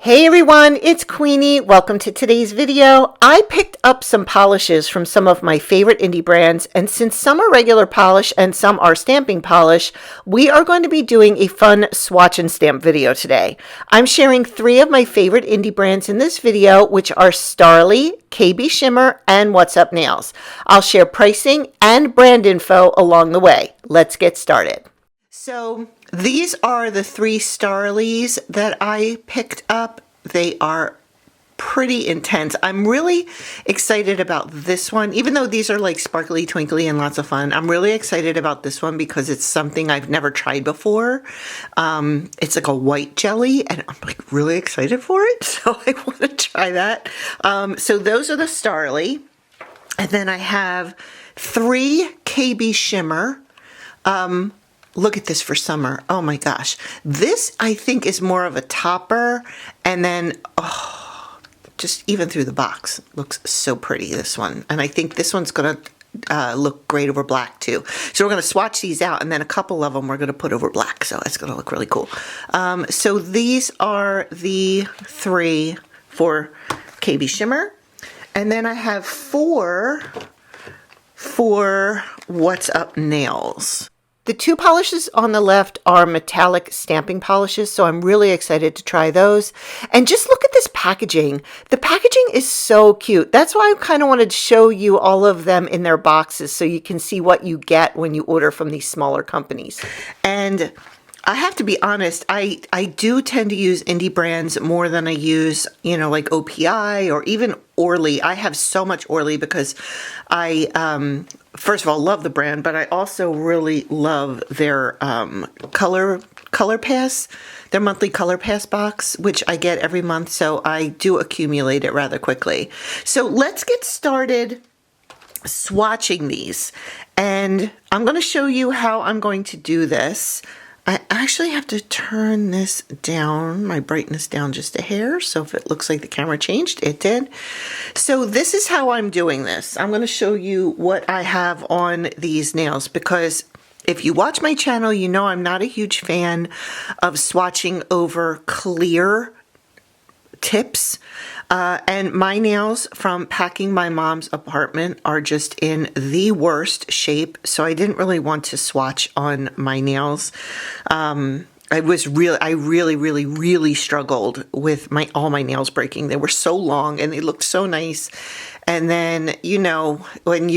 Hey everyone, it's Queenie. Welcome to today's video. I picked up some polishes from some of my favorite indie brands, and since some are regular polish and some are stamping polish, we are going to be doing a fun swatch and stamp video today. I'm sharing 3 of my favorite indie brands in this video, which are Starrily, KB Shimmer, and What's Up Nails. I'll share pricing and brand info along the way. Let's get started. So these are the 3 Starrilies that I picked up. They are pretty intense. I'm really excited about this one, even though these are like sparkly, twinkly, and lots of fun. I'm really excited about this one because it's something I've never tried before. It's like a white jelly, and I'm like really excited for it. So I want to try that. So those are the Starrily. And then I have 3 KB Shimmer. Look at this for summer. Oh my gosh. This, I think, is more of a topper. And then, just even through the box, looks so pretty, this one. And I think this one's going to look great over black too. So we're going to swatch these out, and then a couple of them we're going to put over black. So it's going to look really cool. So these are the 3 for KB Shimmer. And then I have 4 for What's Up Nails. The 2 polishes on the left are metallic stamping polishes, so I'm really excited to try those. And just look at this packaging. The packaging is so cute. That's why I kind of wanted to show you all of them in their boxes so you can see what you get when you order from these smaller companies. And I have to be honest, I do tend to use indie brands more than I use, like OPI or even Orly. I have so much Orly because I, first of all, love the brand, but I also really love their color pass, their monthly color pass box, which I get every month. So I do accumulate it rather quickly. So let's get started swatching these. And I'm going to show you how I'm going to do this. I actually have to turn this down, my brightness down just a hair, so if it looks like the camera changed, it did. So this is how I'm doing this. I'm going to show you what I have on these nails, because if you watch my channel, you know I'm not a huge fan of swatching over clear tips. And my nails from packing my mom's apartment are just in the worst shape, so I didn't really want to swatch on my nails. I really struggled with all my nails breaking. They were so long and they looked so nice. And then, when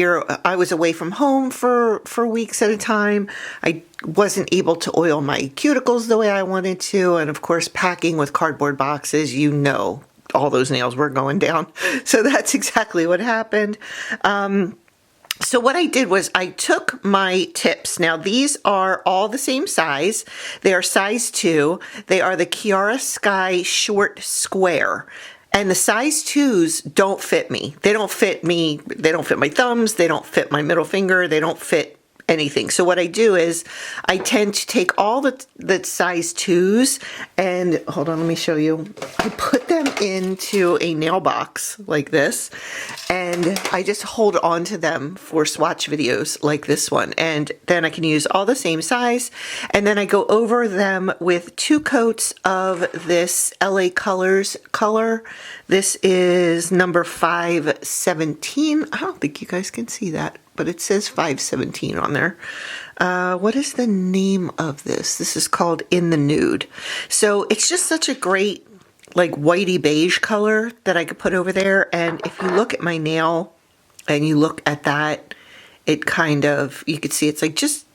I was away from home for weeks at a time, I wasn't able to oil my cuticles the way I wanted to. And of course, packing with cardboard boxes, all those nails were going down. So that's exactly what happened. So what I did was I took my tips. Now these are all the same size. They are size 2. They are the Chiara Sky Short Square. And the size 2s don't fit me. They don't fit me. They don't fit my thumbs. They don't fit my middle finger. They don't fit anything. So what I do is I tend to take all the size 2s and hold on, let me show you. I put them into a nail box like this, and I just hold on to them for swatch videos like this one. And then I can use all the same size, and then I go over them with 2 coats of this LA Colors color. This is number 517. I don't think you guys can see that, but it says 517 on there. What is the name of this? This is called In the Nude. So it's just such a great, like, whitey beige color that I could put over there. And if you look at my nail and you look at that, it kind of, you could see it's like just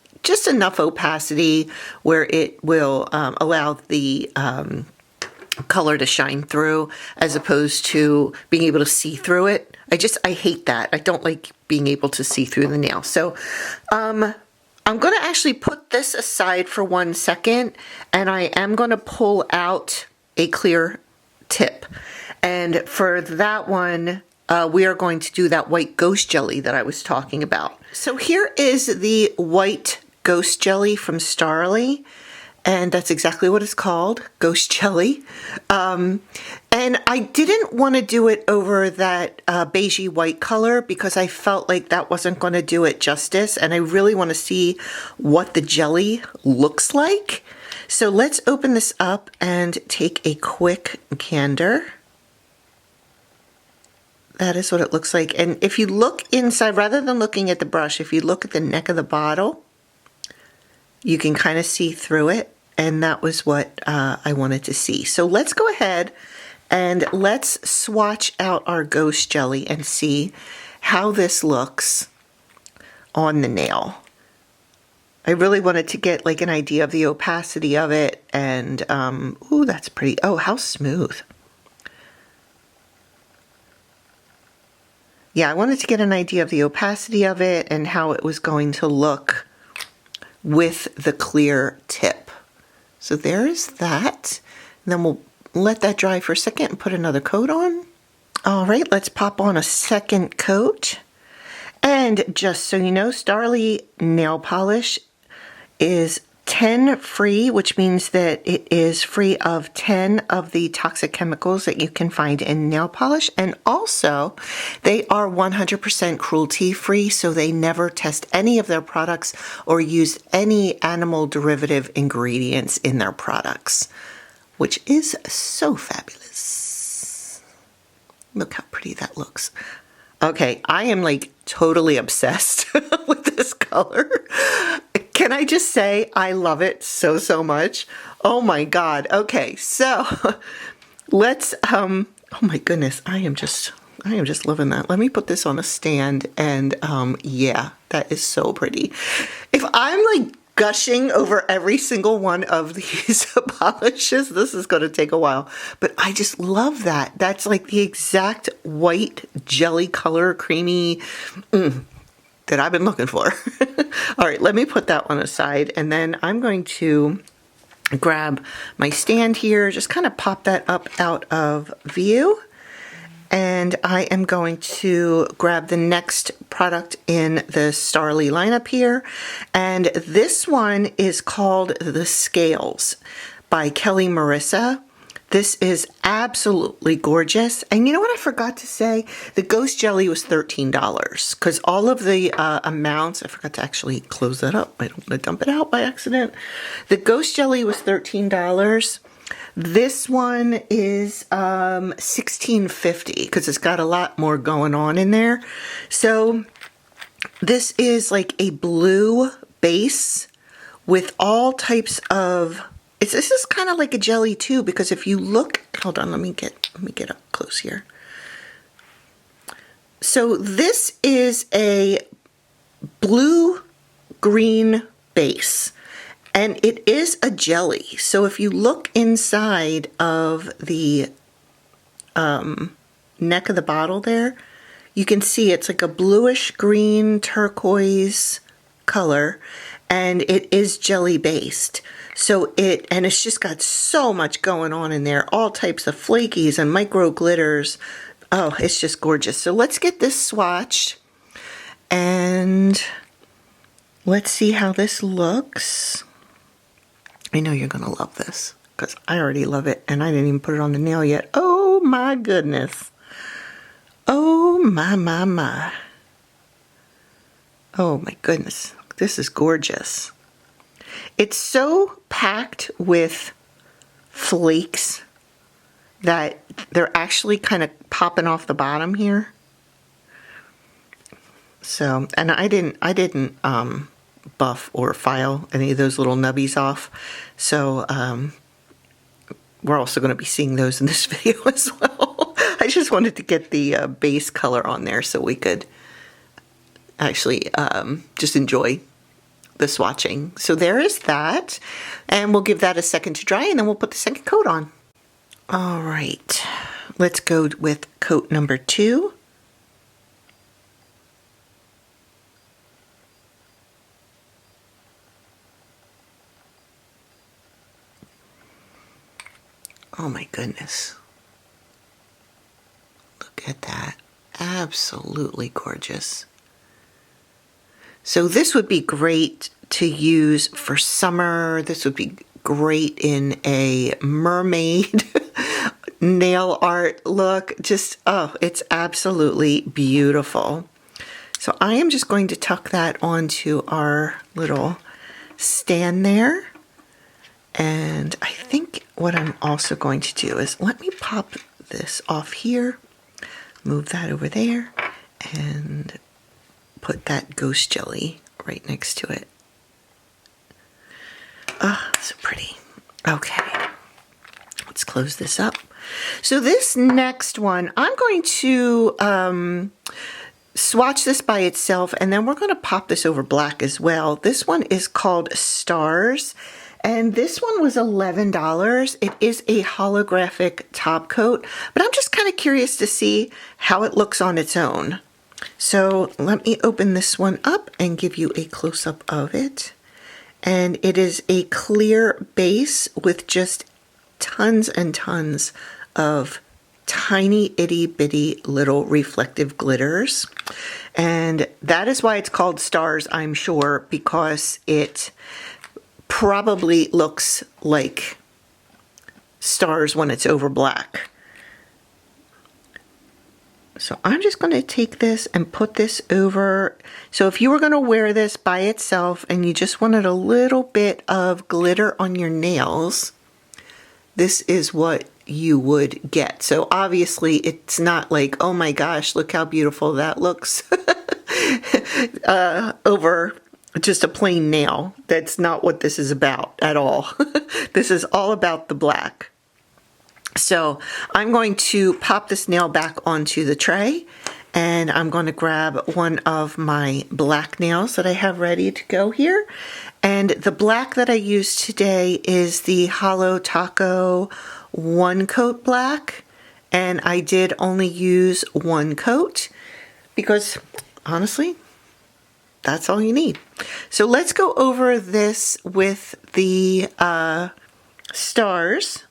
enough opacity where it will allow the color to shine through, as opposed to being able to see through it. I hate that. I don't like being able to see through the nail. So I'm going to actually put this aside for 1 second, and I am going to pull out a clear tip. And for that one, we are going to do that white ghost jelly that I was talking about. So here is the white ghost jelly from Starrily. And that's exactly what it's called, ghost jelly. And I didn't want to do it over that beigey white color because I felt like that wasn't going to do it justice. And I really want to see what the jelly looks like. So let's open this up and take a quick gander. That is what it looks like. And if you look inside, rather than looking at the brush, if you look at the neck of the bottle, you can kind of see through it. And that was what I wanted to see. So let's go ahead and let's swatch out our Ghost Jelly and see how this looks on the nail. I really wanted to get like an idea of the opacity of it. And, ooh, that's pretty. Oh, how smooth. Yeah, I wanted to get an idea of the opacity of it and how it was going to look with the clear tip. So there's that. And then we'll let that dry for a second and put another coat on. All right, let's pop on a second coat. And just so you know, Starrily nail polish is 10 free, which means that it is free of 10 of the toxic chemicals that you can find in nail polish. And also, they are 100% cruelty free, so they never test any of their products or use any animal derivative ingredients in their products, which is so fabulous. Look how pretty that looks. Okay, I am like totally obsessed with this color. Can I just say I love it so, so much? Oh my God. Okay, so let's, oh my goodness, I am just loving that. Let me put this on a stand and yeah, that is so pretty. If I'm like gushing over every single one of these polishes, this is going to take a while, but I just love that. That's like the exact white jelly color, creamy, that I've been looking for. All right, let me put that one aside, and then I'm going to grab my stand here, just kind of pop that up out of view, and I am going to grab the next product in the Starrily lineup here, and this one is called The Scales by Kelli Marissa. This is absolutely gorgeous. And you know what I forgot to say? The Ghost Jelly was $13 because all of the amounts, I forgot to actually close that up. I don't want to dump it out by accident. The Ghost Jelly was $13. This one is $16.50 because it's got a lot more going on in there. So this is like a blue base with all types of. This is kind of like a jelly too, because if you look, hold on, let me get up close here. So this is a blue-green base, and it is a jelly. So if you look inside of the neck of the bottle there, you can see it's like a bluish green turquoise color, and it is jelly based. So it's just got so much going on in there, all types of flakies and micro glitters. Oh, it's just gorgeous. So let's get this swatched and let's see how this looks. I know you're gonna love this because I already love it and I didn't even put it on the nail yet. Oh my goodness. Oh my. Oh my goodness. This is gorgeous. It's so packed with flakes that they're actually kind of popping off the bottom here. So, and I didn't buff or file any of those little nubbies off. So, we're also going to be seeing those in this video as well. I just wanted to get the base color on there so we could actually just enjoy the swatching. So there is that, and we'll give that a second to dry and then we'll put the second coat on. All right, let's go with coat number 2. Oh my goodness. Look at that. Absolutely gorgeous. So this would be great to use for summer. This would be great in a mermaid nail art look. Just, oh, it's absolutely beautiful. So I am just going to tuck that onto our little stand there. And I think what I'm also going to do is let me pop this off here, move that over there, and put that ghost jelly right next to it. Ah, so pretty. Okay, let's close this up. So this next one, I'm going to swatch this by itself, and then we're going to pop this over black as well. This one is called Stars, and this one was $11. It is a holographic top coat, but I'm just kind of curious to see how it looks on its own. So let me open this one up and give you a close-up of it. And it is a clear base with just tons and tons of tiny itty bitty little reflective glitters. And that is why it's called Stars, I'm sure, because it probably looks like stars when it's over black. So I'm just going to take this and put this over. So if you were going to wear this by itself and you just wanted a little bit of glitter on your nails, this is what you would get. So obviously it's not like, oh my gosh, look how beautiful that looks over just a plain nail. That's not what this is about at all. This is all about the black. So I'm going to pop this nail back onto the tray, and I'm going to grab one of my black nails that I have ready to go here. And the black that I use today is the Holo Taco One Coat Black. And I did only use one coat because honestly, that's all you need. So let's go over this with the stars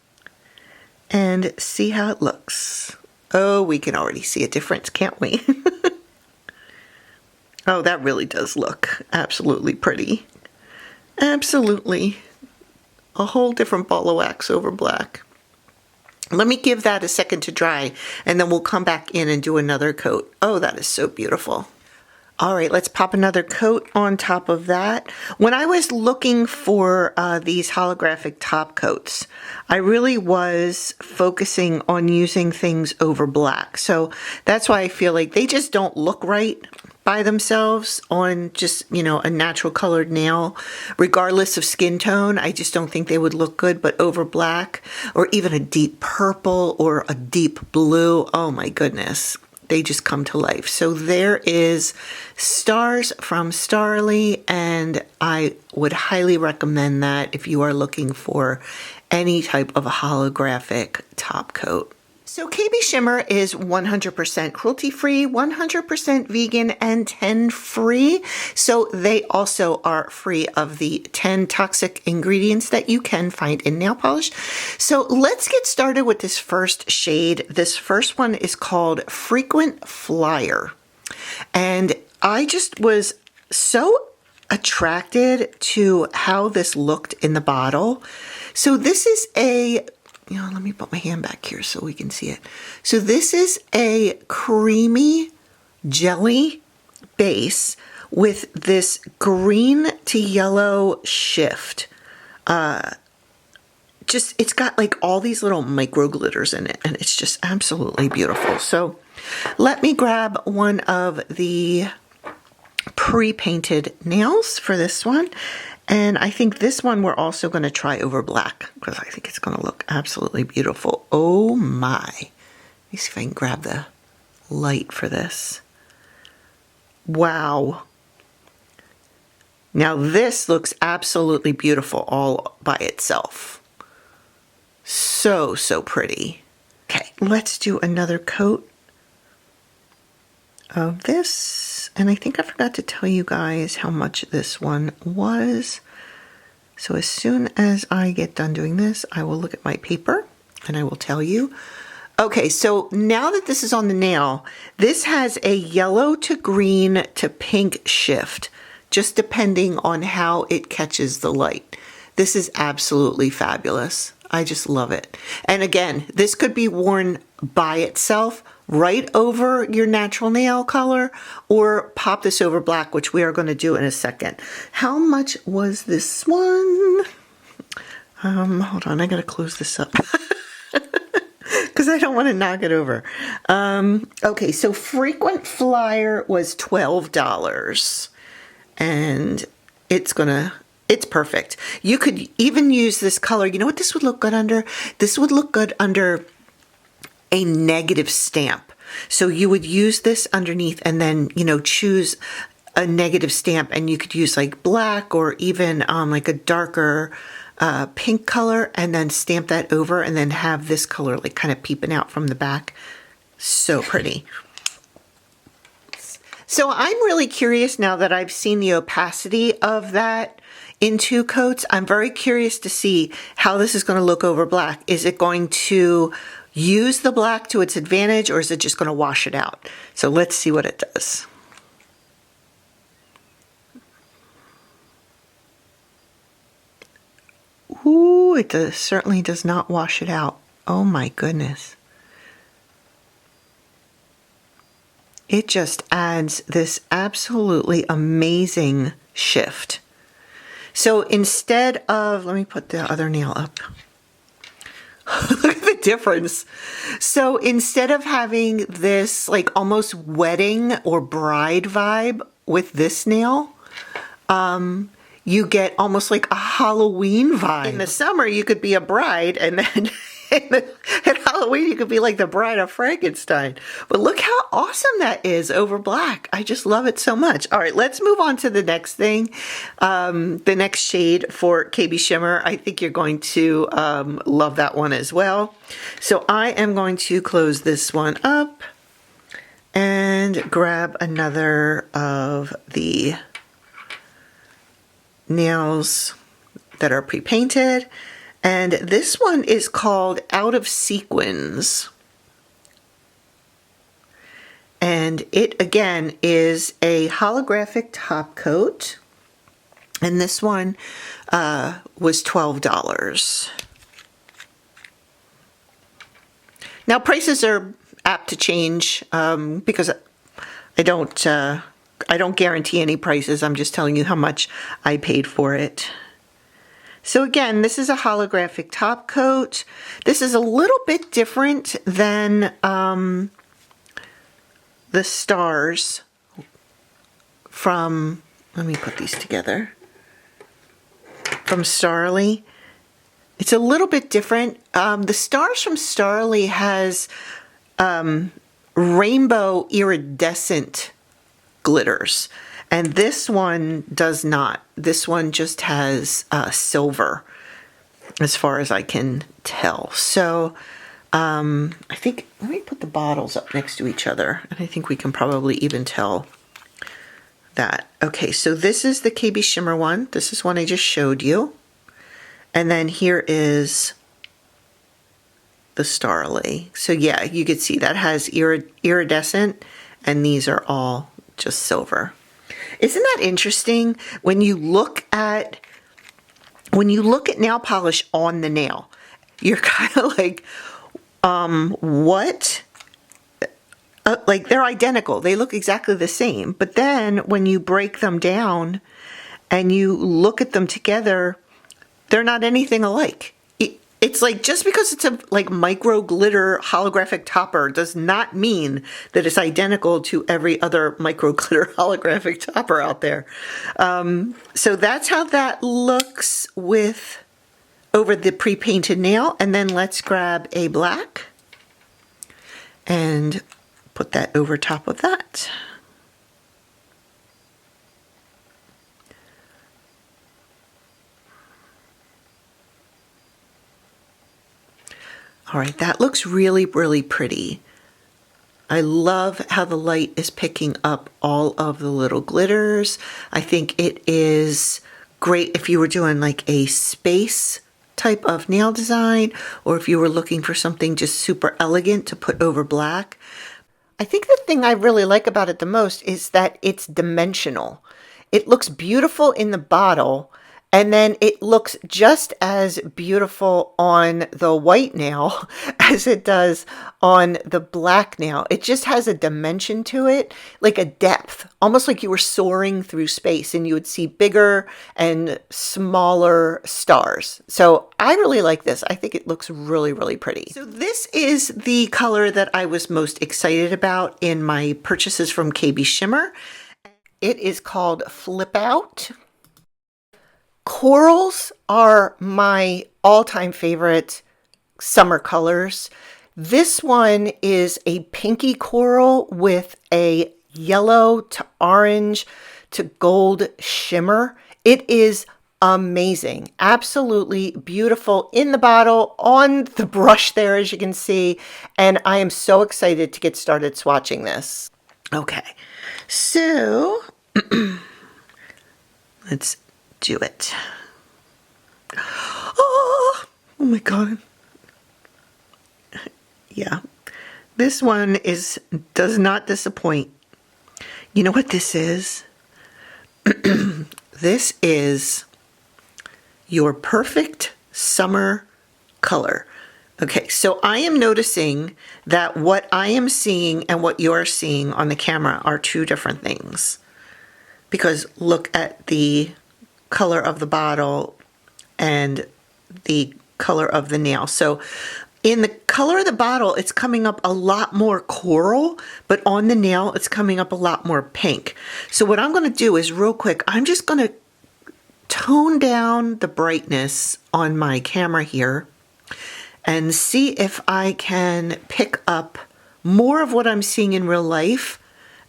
and see how it looks. Oh, we can already see a difference, can't we? Oh, that really does look absolutely pretty. Absolutely. A whole different ball of wax over black. Let me give that a second to dry, and then we'll come back in and do another coat. Oh, that is so beautiful. All right, let's pop another coat on top of that. When I was looking for these holographic top coats, I really was focusing on using things over black. So that's why I feel like they just don't look right by themselves on just, you know, a natural colored nail, regardless of skin tone. I just don't think they would look good, but over black or even a deep purple or a deep blue, oh my goodness, they just come to life. So there is Stars from Starrily, and I would highly recommend that if you are looking for any type of a holographic top coat. So KB Shimmer is 100% cruelty-free, 100% vegan, and 10 free. So they also are free of the 10 toxic ingredients that you can find in nail polish. So let's get started with this first shade. This first one is called Frequent Flyer. And I just was so attracted to how this looked in the bottle. So this is a, you know, let me put my hand back here so we can see it. So this is a creamy jelly base with this green to yellow shift. Just, it's got like all these little micro glitters in it, and it's just absolutely beautiful. So let me grab one of the pre-painted nails for this one. And I think this one we're also going to try over black because I think it's going to look absolutely beautiful. Oh my. Let me see if I can grab the light for this. Wow. Now this looks absolutely beautiful all by itself. So, so pretty. Okay, let's do another coat of this. And I think I forgot to tell you guys how much this one was. So as soon as I get done doing this, I will look at my paper and I will tell you. Okay, so now that this is on the nail, this has a yellow to green to pink shift, just depending on how it catches the light. This is absolutely fabulous. I just love it. And again, this could be worn by itself right over your natural nail color, or pop this over black, which we are going to do in a second. How much was this one? Hold on, I gotta close this up. Because I don't want to knock it over. Okay, so frequent flyer was $12. And it's perfect. You could even use this color. You know what this would look good under? This would look good under a negative stamp. So you would use this underneath and then, you know, choose a negative stamp, and you could use like black or even like a darker pink color, and then stamp that over and then have this color like kind of peeping out from the back. So pretty. So I'm really curious now that I've seen the opacity of that in 2 coats. I'm very curious to see how this is going to look over black. Is it going to use the black to its advantage, or is it just going to wash it out? So let's see what it does. Ooh, it certainly does not wash it out. Oh my goodness. It just adds this absolutely amazing shift. So instead of, let me put the other nail up. Look at the difference. So instead of having this like almost wedding or bride vibe with this nail, you get almost like a Halloween vibe. In the summer, you could be a bride, and then at Halloween, you could be like the bride of Frankenstein. But look how awesome that is over black. I just love it so much. All right, let's move on to the next thing. The next shade for KB Shimmer. I think you're going to love that one as well. So I am going to close this one up and grab another of the nails that are pre-painted, and this one is called Out of Sequins, and it again is a holographic top coat, and this one was $12. Now prices are apt to change because I don't guarantee any prices. I'm just telling you how much I paid for it. So again, this is a holographic top coat. This is a little bit different than the stars from, let me put these together, from Starrily. It's a little bit different. The stars from Starrily has rainbow iridescent glitters, and this one does not. This one just has silver, as far as I can tell. So I think, let me put the bottles up next to each other, and I think we can probably even tell that. Okay, so this is the KB Shimmer one. This is one I just showed you. And then here is the Starrily. So yeah, you could see that has iridescent, and these are all just silver. Isn't that interesting? When you look at nail polish on the nail, you're kind of like, what? Like they're identical. They look exactly the same. But then when you break them down and you look at them together, they're not anything alike. It's like, just because it's a like micro glitter holographic topper does not mean that it's identical to every other micro glitter holographic topper out there. So that's how that looks with over the pre-painted nail. And then let's grab a black and put that over top of that. All right, that looks really, really pretty. I love how the light is picking up all of the little glitters. I think it is great if you were doing like a space type of nail design, or if you were looking for something just super elegant to put over black. I think the thing I really like about it the most is that it's dimensional. It looks beautiful in the bottle, And then it looks just as beautiful on the white nail as it does on the black nail. It just has a dimension to it, like a depth, almost like you were soaring through space and you would see bigger and smaller stars. So I really like this. I think it looks really, really pretty. So this is the color that I was most excited about in my purchases from KB Shimmer. It is called Flip Out. Corals are my all-time favorite summer colors. This one is a pinky coral with a yellow to orange to gold shimmer. It is amazing, absolutely beautiful in the bottle, on the brush there, as you can see, and I am so excited to get started swatching this. Okay, so let's do it. Oh my God. Yeah, this one does not disappoint. You know what this is? This is your perfect summer color. Okay, so I am noticing that what I am seeing and what you're seeing on the camera are two different things. Because look at the color of the bottle and the color of the nail. So in the color of the bottle, it's coming up a lot more coral, but on the nail, it's coming up a lot more pink. So what I'm going to do is real quick, I'm just going to tone down the brightness on my camera here and see if I can pick up more of what I'm seeing in real life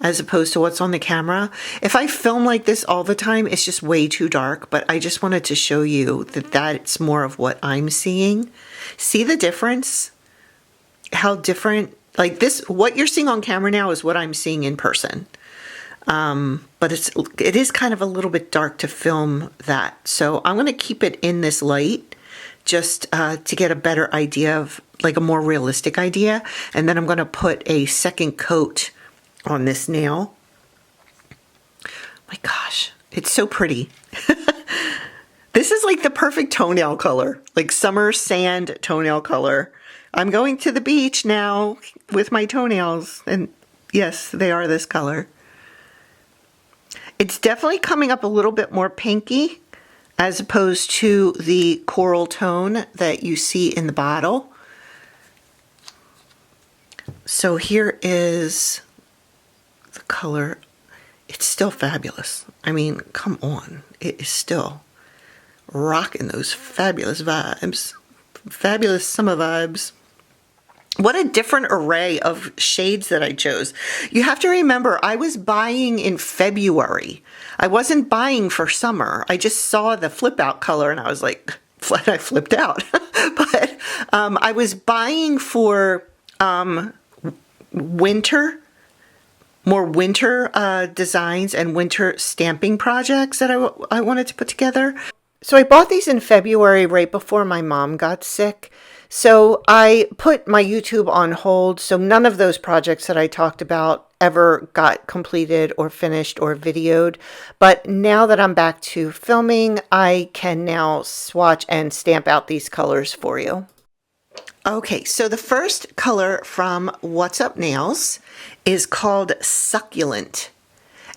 as opposed to what's on the camera. If I film like this all the time, it's just way too dark, but I just wanted to show you that that's more of what I'm seeing. See the difference? How different, like this, what you're seeing on camera now is what I'm seeing in person. But it is kind of a little bit dark to film that. So I'm going to keep it in this light just to get a better idea of, like a more realistic idea. And then I'm going to put a second coat on this nail. My gosh, it's so pretty. This is like the perfect toenail color, like summer sand toenail color. I'm going to the beach now with my toenails, and yes, they are this color. It's definitely coming up a little bit more pinky as opposed to the coral tone that you see in the bottle. So here is the color. It's still fabulous. I mean, come on. It is still rocking those fabulous vibes. Fabulous summer vibes. What a different array of shades that I chose. You have to remember, I was buying in February. I wasn't buying for summer. I just saw the flip out color and I was like, I flipped out. But I was buying for winter, more winter designs and winter stamping projects that I wanted to put together. So I bought these in February right before my mom got sick. So I put my YouTube on hold, so none of those projects that I talked about ever got completed or finished or videoed. But now that I'm back to filming, I can now swatch and stamp out these colors for you. Okay, so the first color from What's Up Nails is called Succulent.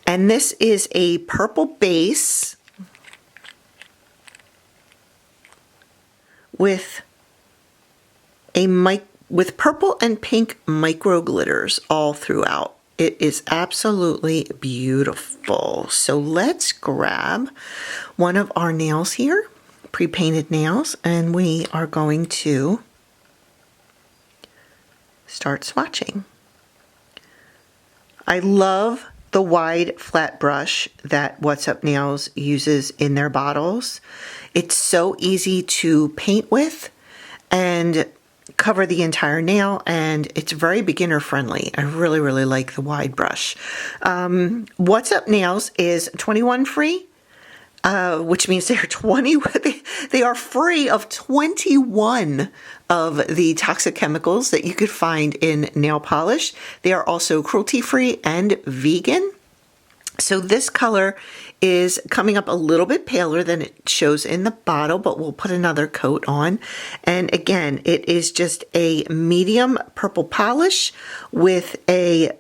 And this is a purple base with with purple and pink micro glitters all throughout. It is absolutely beautiful. So let's grab one of our nails here, pre-painted nails, and we are going to start swatching. I love the wide flat brush that What's Up Nails uses in their bottles. It's so easy to paint with and cover the entire nail, and it's very beginner friendly. I really, really like the wide brush. What's Up Nails is 21 free, which means they're 20. They are free of 21 of the toxic chemicals that you could find in nail polish. They are also cruelty free and vegan. So this color is coming up a little bit paler than it shows in the bottle, but we'll put another coat on. And again, it is just a medium purple polish with a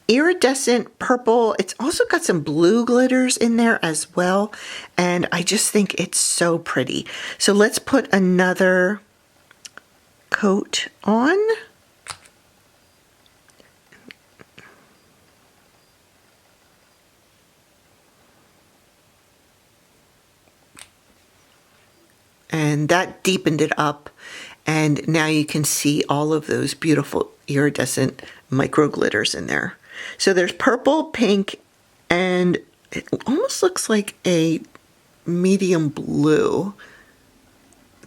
iridescent purple. It's also got some blue glitters in there as well. And I just think it's so pretty. So let's put another coat on. And that deepened it up, and now you can see all of those beautiful iridescent micro glitters in there. So there's purple, pink, and it almost looks like a medium blue.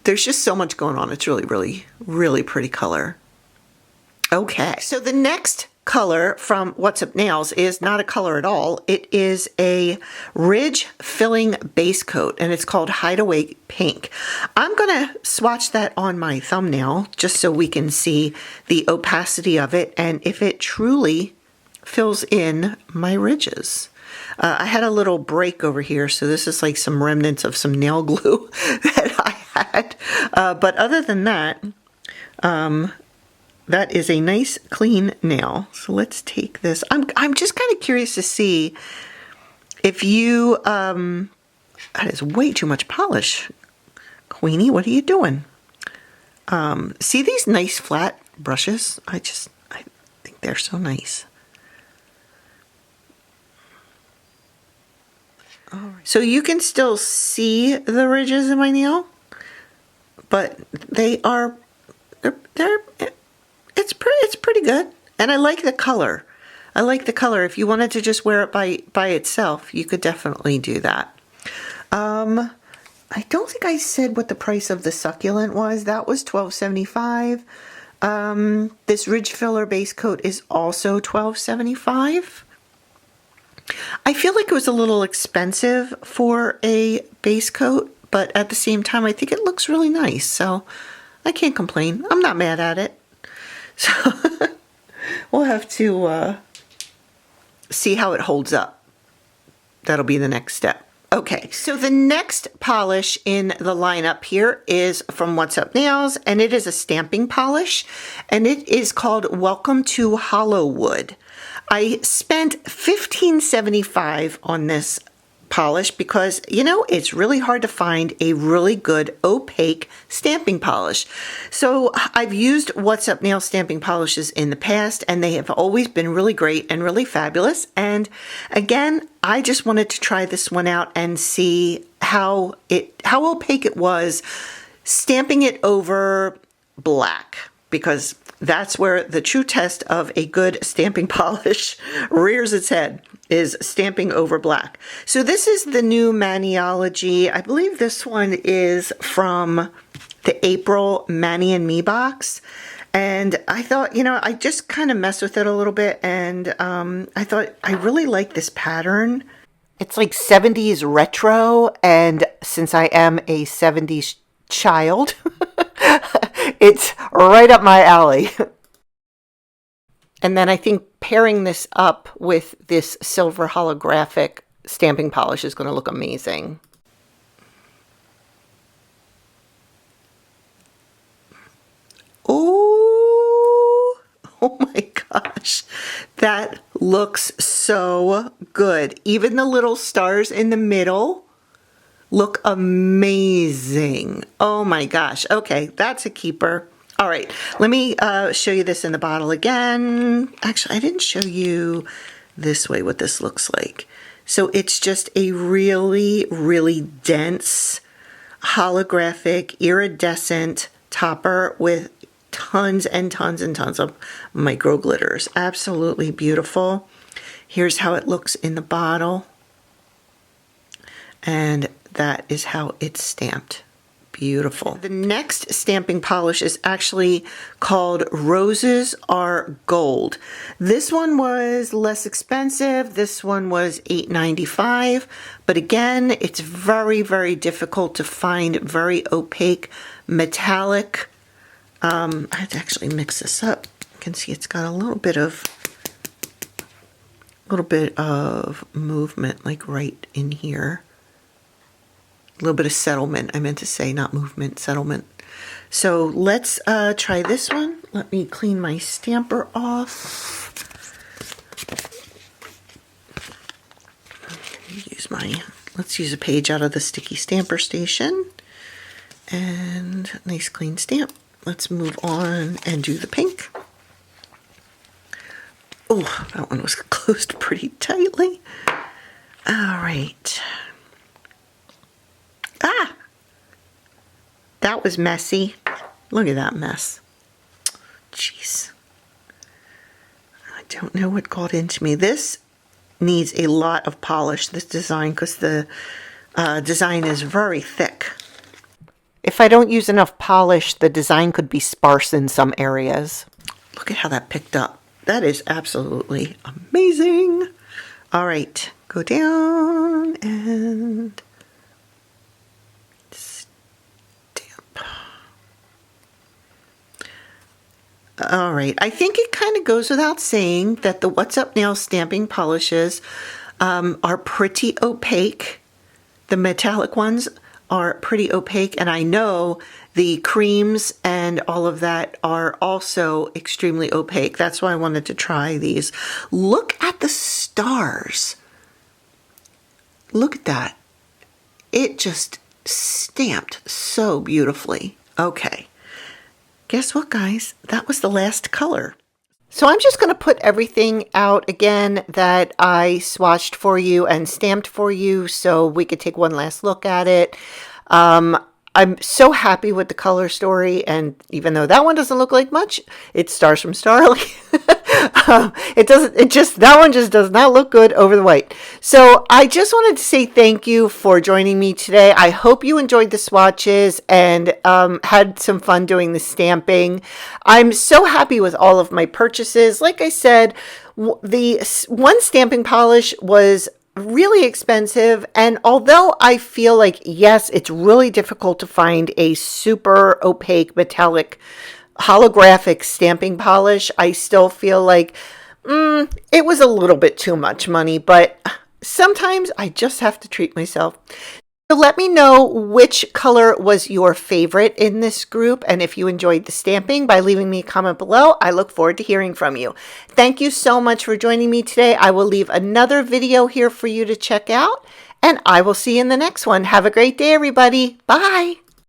There's just so much going on. It's really pretty color. Okay, so the next color from What's Up Nails is not a color at all. It is a ridge filling base coat, and it's called Hideaway Pink. I'm gonna swatch that on my thumbnail just so we can see the opacity of it and if it truly fills in my ridges. I had a little break over here, so this is like some remnants of some nail glue that I had. But other than that, that is a nice clean nail. So let's take this. I'm just kind of curious to see if you, that is way too much polish. Queenie, what are you doing? See these nice flat brushes? I think they're so nice. All right. So you can still see the ridges in my nail, but it's pretty good, and I like the color. I like the color. If you wanted to just wear it by itself, you could definitely do that. I don't think I said what the price of the Succulent was. That was $12.75. This ridge filler base coat is also $12.75. I feel like it was a little expensive for a base coat, but at the same time, I think it looks really nice, so I can't complain. I'm not mad at it. So we'll have to see how it holds up. That'll be the next step. Okay, so the next polish in the lineup here is from What's Up Nails, and it is a stamping polish, and it is called Welcome to Holowood. I spent $15.75 on this polish because, you know, it's really hard to find a really good opaque stamping polish. So I've used What's Up Nail stamping polishes in the past, and they have always been really great and really fabulous. And again, I just wanted to try this one out and see how opaque it was stamping it over black, because that's where the true test of a good stamping polish rears its head, is stamping over black. So this is the new Maniology. I believe this one is from the April Mani and Me box. And I thought, you know, I just kind of messed with it a little bit, and I thought I really like this pattern. It's like 70s retro, and since I am a 70s child, it's right up my alley. And then I think pairing this up with this silver holographic stamping polish is going to look amazing. Oh my gosh. That looks so good. Even the little stars in the middle look amazing. Oh my gosh. Okay, that's a keeper. All right, let me show you this in the bottle again. Actually, I didn't show you this way what this looks like. So it's just a really, really dense, holographic, iridescent topper with tons and tons and tons of micro glitters. Absolutely beautiful. Here's how it looks in the bottle. And that is how it's stamped. Beautiful. The next stamping polish is actually called Roses Are Gold. This one was less expensive. This one was $8.95. But again, it's very, very difficult to find very opaque metallic. I had to actually mix this up. You can see it's got a little bit of little bit of movement, like right in here. A little bit of settlement, I meant to say, not movement, settlement. So let's try this one. Let me clean my stamper off. Let's use a page out of the Sticky Stamper Station. And nice clean stamp. Let's move on and do the pink. Oh, that one was closed pretty tightly. All right. Ah! That was messy. Look at that mess. Jeez. I don't know what got into me. This needs a lot of polish, this design, because the design is very thick. If I don't use enough polish, the design could be sparse in some areas. Look at how that picked up. That is absolutely amazing. All right, go down and stamp. All right, I think it kind of goes without saying that the What's Up Nails stamping polishes are pretty opaque. The metallic ones are pretty opaque, and I know the creams and all of that are also extremely opaque. That's why I wanted to try these. Look at the stars. Look at that. It just stamped so beautifully. Okay. Guess what, guys? That was the last color. So I'm just going to put everything out again that I swatched for you and stamped for you so we could take one last look at it. I'm so happy with the color story, and even though that one doesn't look like much, it's Stars from Starrily. That one just does not look good over the white. So I just wanted to say thank you for joining me today. I hope you enjoyed the swatches and had some fun doing the stamping. I'm so happy with all of my purchases. Like I said, the one stamping polish was really expensive, and although I feel like, yes, it's really difficult to find a super opaque metallic holographic stamping polish, I still feel like it was a little bit too much money, but sometimes I just have to treat myself. So let me know which color was your favorite in this group, and if you enjoyed the stamping, by leaving me a comment below. I look forward to hearing from you. Thank you so much for joining me today. I will leave another video here for you to check out, and I will see you in the next one. Have a great day, everybody. Bye.